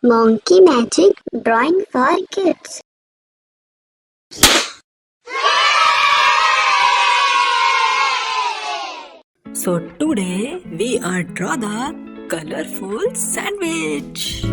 Monkey Magic Drawing for Kids. So today we are draw the colorful sandwich.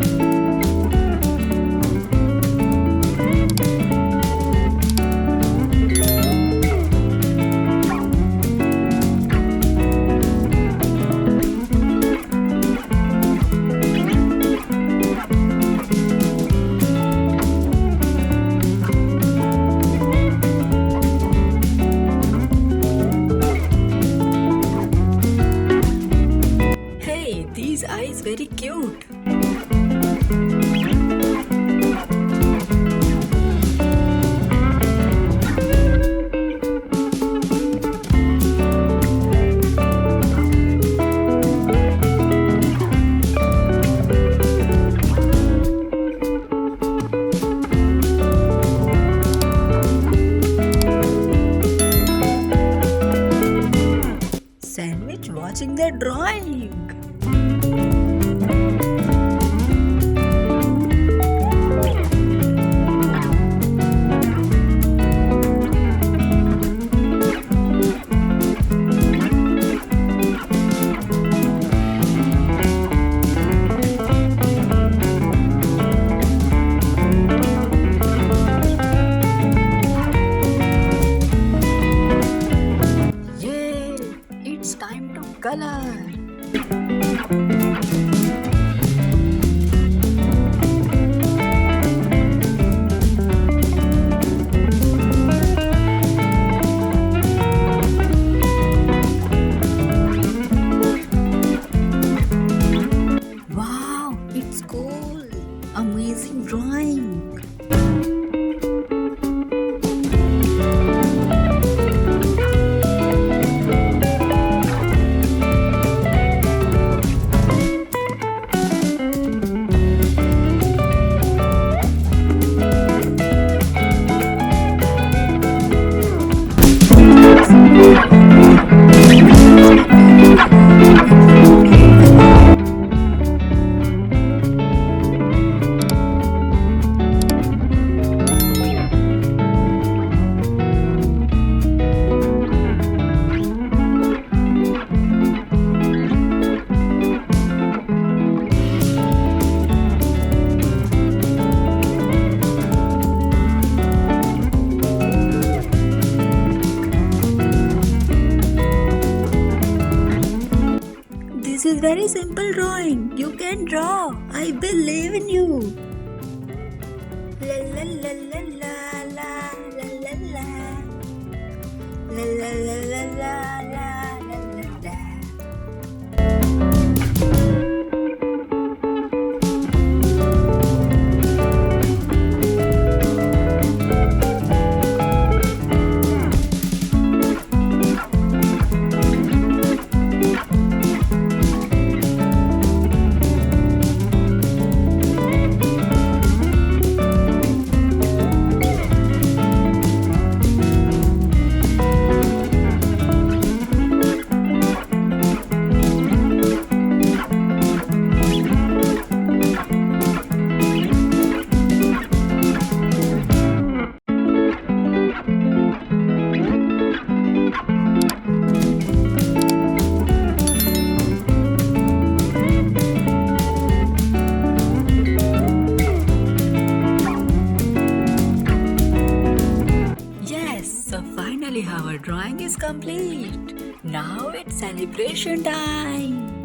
Hey, these eyes very cute. Sandwich watching the drawing. Yay! It's time to color. Wow, it's cool. Amazing drawing. This is very simple drawing. You can draw. I believe in you. La la la la la la la la la. La la la la la la la la. So finally our drawing is complete. Now it's celebration time.